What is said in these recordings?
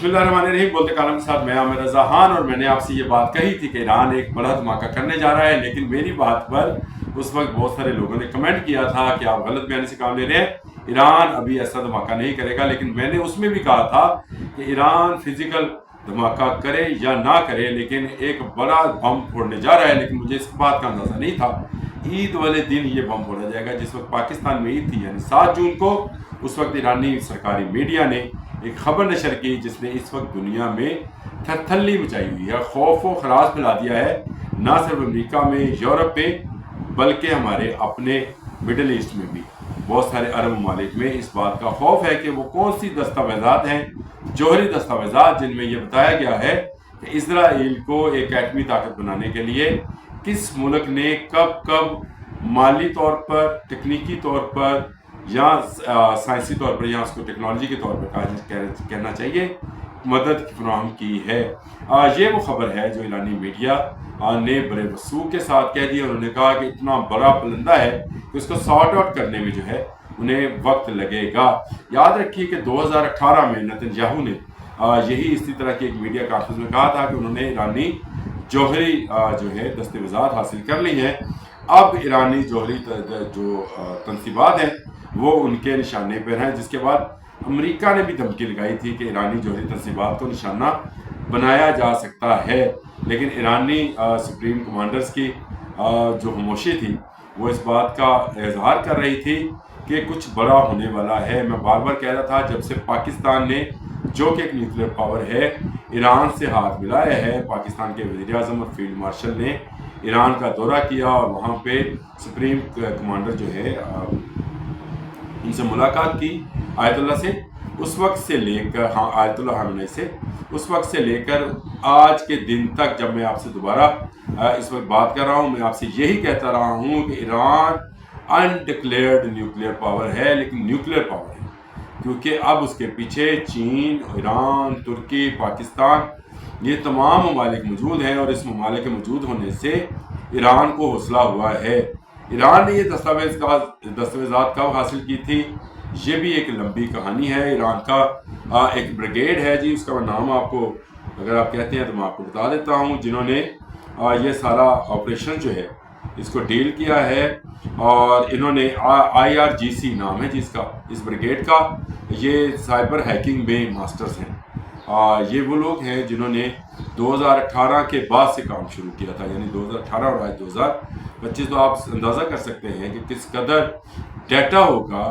بسم اللہ الرحمن الرحیم. بولتے کالم کے ساتھ میں عامر رضا خان، اور میں نے آپ سے یہ بات کہی تھی کہ ایران ایک بڑا دھماکہ کرنے جا رہا ہے، لیکن میری بات پر اس وقت بہت سارے لوگوں نے کمنٹ کیا تھا کہ آپ غلط بیانی سے کام لے رہے ہیں، ایران ابھی ایسا دھماکہ نہیں کرے گا. لیکن میں نے اس میں بھی کہا تھا کہ ایران فزیکل دھماکہ کرے یا نہ کرے، لیکن ایک بڑا بم پھوڑنے جا رہا ہے. لیکن مجھے اس بات کا اندازہ نہیں تھا عید والے دن یہ بم پھوڑا جائے گا، جس وقت پاکستان میں عید تھی یعنی 7 جون کو. اس وقت ایرانی سرکاری میڈیا نے ایک خبر نشر کی جس نے اس وقت دنیا میں تھرتھلی مچائی ہوئی ہے، خوف و خراش پھیلا دیا ہے، نہ صرف امریکہ میں، یورپ میں، بلکہ ہمارے اپنے مڈل ایسٹ میں بھی. بہت سارے عرب ممالک میں اس بات کا خوف ہے کہ وہ کون سی دستاویزات ہیں، جوہری دستاویزات، جن میں یہ بتایا گیا ہے کہ اسرائیل کو ایک ایٹمی طاقت بنانے کے لیے کس ملک نے کب کب مالی طور پر، تکنیکی طور پر یا سائنسی طور پر یا اس کو ٹیکنالوجی کے طور پر کہنا چاہیے مدد فراہم کی ہے. یہ وہ خبر ہے جو ایرانی میڈیا نے بڑے وثوق کے ساتھ کہہ دی. انہوں نے کہا کہ اتنا بڑا پلندہ ہے کہ اس کو سارٹ آؤٹ کرنے میں جو ہے انہیں وقت لگے گا. یاد رکھیے کہ 2018 میں نتنیاہو نے یہی اسی طرح کی ایک میڈیا کانفرنس میں کہا تھا کہ انہوں نے ایرانی جوہری جو ہے دستاویزات حاصل کر لی ہیں. اب ایرانی جوہری جو تنصیبات ہیں وہ ان کے نشانے پر ہیں، جس کے بعد امریکہ نے بھی دھمکی لگائی تھی کہ ایرانی جوہری تنصیبات کو نشانہ بنایا جا سکتا ہے. لیکن ایرانی سپریم کمانڈرز کی جو خاموشی تھی وہ اس بات کا اظہار کر رہی تھی کہ کچھ بڑا ہونے والا ہے. میں بار بار کہہ رہا تھا جب سے پاکستان نے، جو کہ ایک نیوکلیر پاور ہے، ایران سے ہاتھ ملایا ہے، پاکستان کے وزیر اعظم اور فیلڈ مارشل نے ایران کا دورہ کیا اور وہاں پہ سپریم کمانڈر جو ہے ان سے ملاقات کی آیت اللہ سے، اس وقت سے لے کر آیت اللہ خامنئی سے، اس وقت سے لے کر آج کے دن تک جب میں آپ سے دوبارہ اس وقت بات کر رہا ہوں، میں آپ سے یہی کہتا رہا ہوں کہ ایران انڈکلیئرڈ نیوکلیر پاور ہے، لیکن نیوکلیر پاور ہے کیونکہ اب اس کے پیچھے چین، ایران، ترکی، پاکستان، یہ تمام ممالک موجود ہیں، اور اس ممالک کے موجود ہونے سے ایران کو حوصلہ ہوا ہے. ایران نے یہ دستاویزات کب حاصل کی تھی، یہ بھی ایک لمبی کہانی ہے. ایران کا ایک بریگیڈ ہے جی، اس کا نام آپ کو اگر آپ کہتے ہیں تو میں آپ کو بتا دیتا ہوں، جنہوں نے یہ سارا آپریشن جو ہے اس کو ڈیل کیا ہے. اور انہوں نے IRGC نام ہے جس کا، اس بریگیڈ کا. یہ سائبر ہیکنگ میں ماسٹرز ہیں. یہ وہ لوگ ہیں جنہوں نے 2018 کے بعد سے کام شروع کیا تھا، یعنی 2018 اور آج 2025. تو آپ اندازہ کر سکتے ہیں کہ کس قدر ڈیٹا ہوگا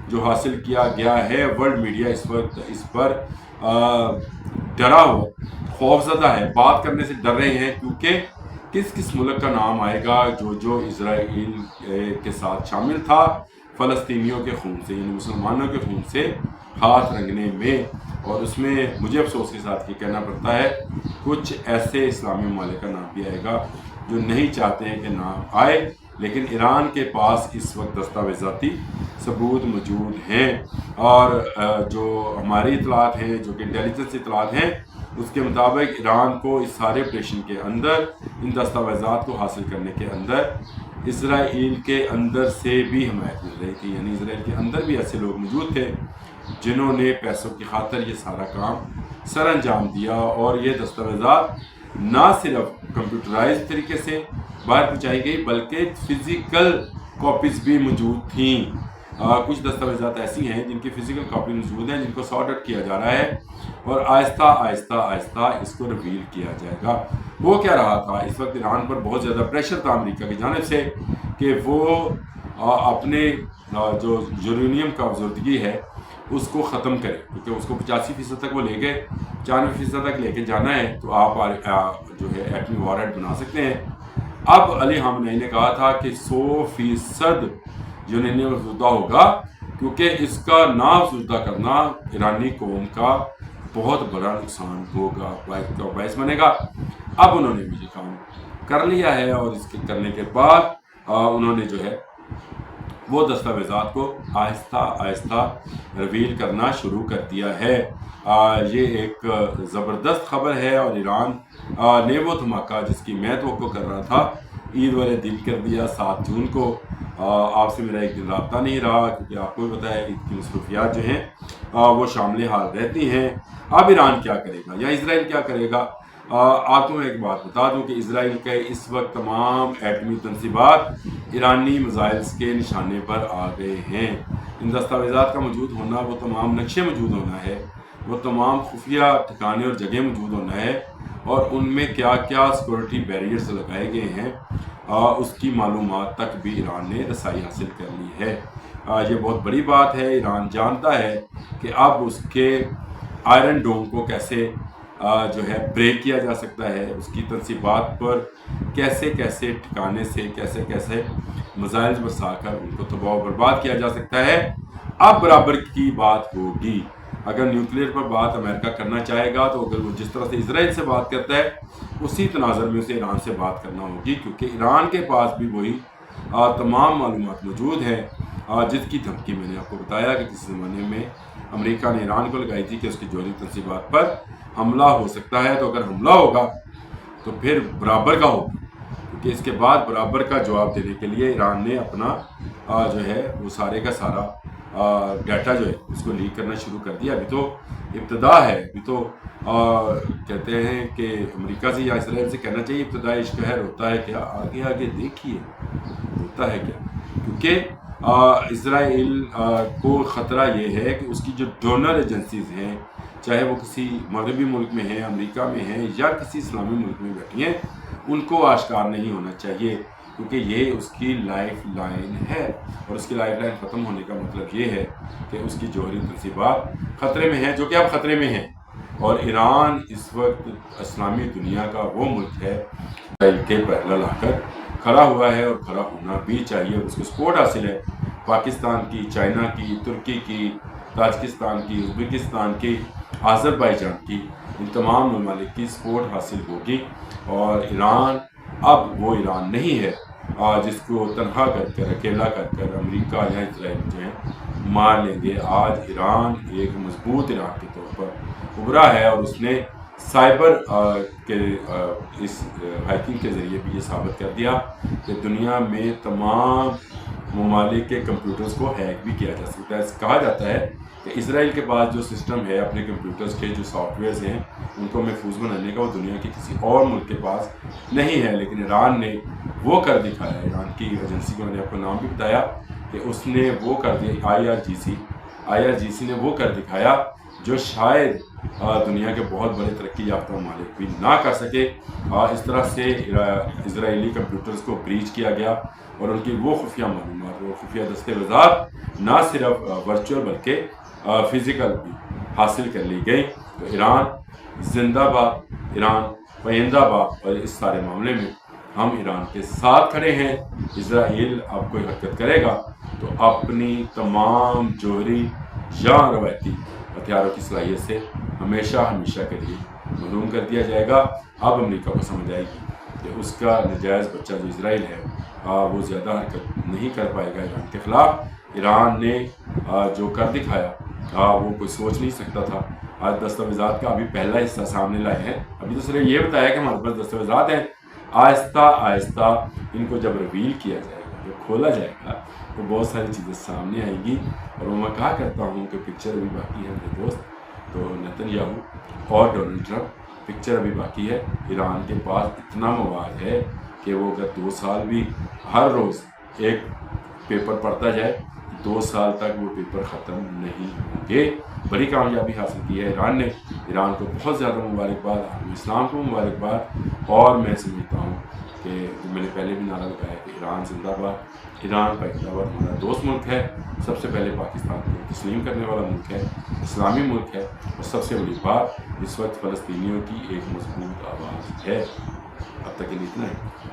جو حاصل کیا گیا ہے. ورلڈ میڈیا اس وقت اس پر ڈرا ہوا، خوف زدہ ہے، بات کرنے سے ڈر رہے ہیں، کیونکہ کس ملک کا نام آئے گا جو اسرائیل کے ساتھ شامل تھا فلسطینیوں کے خون سے، یعنی مسلمانوں کے خون سے ہاتھ رنگنے میں. اور اس میں مجھے افسوس کے ساتھ یہ کہنا پڑتا ہے کچھ ایسے اسلامی ممالک کا نام بھی آئے گا جو نہیں چاہتے ہیں کہ نام آئے، لیکن ایران کے پاس اس وقت دستاویزاتی ثبوت موجود ہیں. اور جو ہماری اطلاعات ہیں، جو کہ انٹیلیجنس اطلاعات ہیں، اس کے مطابق ایران کو اس سارے آپریشن کے اندر، ان دستاویزات کو حاصل کرنے کے اندر، اسرائیل کے اندر سے بھی حمایت مل رہی تھی. یعنی اسرائیل کے اندر بھی ایسے لوگ موجود تھے جنہوں نے پیسوں کی خاطر یہ سارا کام سر انجام دیا. اور یہ دستاویزات نہ صرف کمپیوٹرائز طریقے سے باہر پہنچائی گئی بلکہ فزیکل کاپیز بھی موجود تھیں. کچھ دستاویزات ایسی ہیں جن کی فزیکل کاپی موجود ہیں، جن کو سارٹ آؤٹ کیا جا رہا ہے اور آہستہ آہستہ آہستہ اس کو ریویل کیا جائے گا. وہ کیا رہا تھا، اس وقت ایران پر بہت زیادہ پریشر تھا امریکہ کی جانب سے کہ وہ اپنے جو یورینیم کا افزودگی ہے اس کو ختم کرے، کیونکہ اس کو 85% تک وہ لے گئے، 94% تک لے کے جانا ہے تو آپ جو ہے ایٹمی وار ہیڈ بنا سکتے ہیں. اب علی خامنئی نے کہا تھا کہ 100% یورینیم افزودہ ہوگا، کیونکہ اس کا نا افزودہ کرنا ایرانی قوم کا بہت بڑا نقصان ہوگا، باعث بنے گا. اب انہوں نے بھی یہ کام کر لیا ہے، اور اس کے کرنے کے بعد انہوں نے جو ہے وہ دستاویزات کو آہستہ آہستہ ریویل کرنا شروع کر دیا ہے. یہ ایک زبردست خبر ہے، اور ایران نے وہ دھماکہ جس کی میں توقع کر رہا تھا عید والے دن کر دیا 7 جون کو۔ آپ سے میرا ایک دن رابطہ نہیں رہا کیونکہ آپ کو بھی پتہ ہے عید کی مصروفیات جو ہیں وہ شامل حال رہتی ہیں۔ اب ایران کیا کرے گا یا اسرائیل کیا کرے گا؟ آپ کو میں ایک بات بتا دوں کہ اسرائیل کے اس وقت تمام ایٹمی تنصیبات ایرانی میزائلز کے نشانے پر آ گئے ہیں۔ ان دستاویزات کا موجود ہونا، وہ تمام نقشے موجود ہونا ہے، وہ تمام خفیہ ٹھکانے اور جگہ موجود ہونا ہے، اور ان میں کیا کیا سیکورٹی بیریئرز لگائے گئے ہیں اس کی معلومات تک بھی ایران نے رسائی حاصل کر لی ہے۔ یہ بہت بڑی بات ہے۔ ایران جانتا ہے کہ اب اس کے آئرن ڈوم کو کیسے جو ہے بریک کیا جا سکتا ہے، اس کی تنصیبات پر کیسے کیسے ٹھکانے سے کیسے کیسے میزائلز برسا کر ان کو تباہ و برباد کیا جا سکتا ہے۔ اب برابر کی بات ہوگی۔ اگر نیوکلیئر پر بات امریکہ کرنا چاہے گا تو اگر وہ جس طرح سے اسرائیل سے بات کرتا ہے اسی تناظر میں اسے ایران سے بات کرنا ہوگی، کیونکہ ایران کے پاس بھی وہی تمام معلومات موجود ہیں جس کی دھمکی میں نے آپ کو بتایا کہ کسی زمانے میں امریکہ نے ایران کو لگائی تھی کہ اس کی جوہری تنصیبات پر حملہ ہو سکتا ہے۔ تو اگر حملہ ہوگا تو پھر برابر کا ہوگا، کیونکہ اس کے بعد برابر کا جواب دینے کے لیے ایران نے اپنا جو ہے وہ سارے کا سارا ڈیٹا جو ہے اس کو لیک کرنا شروع کر دیا۔ ابھی تو ابتدا ہے، ابھی تو کہتے ہیں کہ امریکہ سے یا اسرائیل سے کہنا چاہیے ابتدائی اشتہار ہوتا ہے کیا، آگے آگے دیکھیے ہوتا ہے کیا، کیونکہ اسرائیل کو خطرہ یہ ہے کہ اس کی جو ڈونر ایجنسیز ہیں، چاہے وہ کسی مغربی ملک میں ہیں، امریکہ میں ہیں یا کسی اسلامی ملک میں بیٹھی ہیں، ان کو آشکار نہیں ہونا چاہیے، کیونکہ یہ اس کی لائف لائن ہے، اور اس کی لائف لائن ختم ہونے کا مطلب یہ ہے کہ اس کی جوہری تنصیبات خطرے میں ہیں، جو کہ اب خطرے میں ہیں۔ اور ایران اس وقت اسلامی دنیا کا وہ ملک ہے اسرائیل کے پیرلل آ کر کھڑا ہوا ہے، اور کھڑا ہونا بھی چاہیے، اور اس کو سپورٹ حاصل ہے پاکستان کی، چائنا کی، ترکی کی، تاجکستان کی، ازبکستان کی، آذربائیجان کی، ان تمام ممالک کی سپورٹ حاصل ہوگی۔ اور ایران اب وہ ایران نہیں ہے جس کو تنہا کر کر اکیلا کر کر امریکہ یا اسرائیل جو ہے مار لیں گے۔ آج ایران ایک مضبوط ایران کے طور پر ابھرا ہے، اور اس نے سائبر کے اس ہیکنگ کے ذریعے بھی یہ ثابت کر دیا کہ دنیا میں تمام ممالک کے کمپیوٹرز کو ہیک بھی کیا جا سکتا ہے۔ کہا جاتا ہے کہ اسرائیل کے پاس جو سسٹم ہے اپنے کمپیوٹرز کے جو سافٹ ویئرز ہیں ان کو محفوظ بنانے کا، وہ دنیا کے کسی اور ملک کے پاس نہیں ہے، لیکن ایران نے وہ کر دکھایا۔ ایران کی ایجنسی کو میں نے آپ کو نام بھی بتایا کہ اس نے وہ کر دیا، IRGC نے وہ کر دکھایا جو شاید دنیا کے بہت بڑے ترقی یافتہ ممالک بھی نہ کر سکے۔ اس طرح سے اسرائیلی کمپیوٹرز کو بریچ کیا گیا، اور ان کی وہ خفیہ معلومات، وہ خفیہ دستاویزات نہ صرف ورچوئل بلکہ فزیکل بھی حاصل کر لی گئی۔ تو ایران زندہ باد، ایران پائندہ باد، اور اس سارے معاملے میں ہم ایران کے ساتھ کھڑے ہیں۔ اسرائیل اب کوئی حرکت کرے گا تو اپنی تمام جوہری یا روایتی ہتھیاروں کی صلاحیت سے ہمیشہ ہمیشہ کے لیے محروم کر دیا جائے گا۔ اب امریکہ کو سمجھ آئے گی کہ اس کا نجائز بچہ جو اسرائیل ہے وہ زیادہ حرکت نہیں کر پائے گا ایران کے خلاف۔ ایران نے جو کر دکھایا وہ کوئی سوچ نہیں سکتا تھا۔ آج دستاویزات کا ابھی پہلا حصہ سامنے لائے ہیں، ابھی تو صرف یہ بتایا کہ ہمارے پاس دستاویزات ہیں، آہستہ آہستہ ان کو جب ریویل کیا جائے گا، جب کھولا جائے گا تو بہت ساری چیزیں سامنے آئیں گی۔ اور میں کہا کرتا ہوں کہ پکچر ابھی باقی ہے میرے دوست، تو نیتن یاہو اور ڈونلڈ ٹرمپ، پکچر ابھی باقی ہے۔ ایران کے پاس اتنا مواد ہے کہ وہ اگر 2 سال بھی ہر روز ایک پیپر پڑھتا جائے، 2 سال تک وہ پیپر ختم نہیں ہوں گے۔ بڑی کامیابی حاصل کی ہے ایران نے۔ ایران کو بہت زیادہ مبارکباد، عالم اسلام کو مبارکباد، اور میں سمجھتا ہوں کہ میں نے پہلے بھی نعرہ لگایا کہ ایران زندہ باد، ایران پائندہ باد ہمارا دوست ملک ہے، سب سے پہلے پاکستان کو تسلیم کرنے والا ملک ہے، اسلامی ملک ہے، اور سب سے بڑی بات اس وقت فلسطینیوں کی ایک مضبوط آواز ہے۔ اب تک کے لیے اتنا ہے۔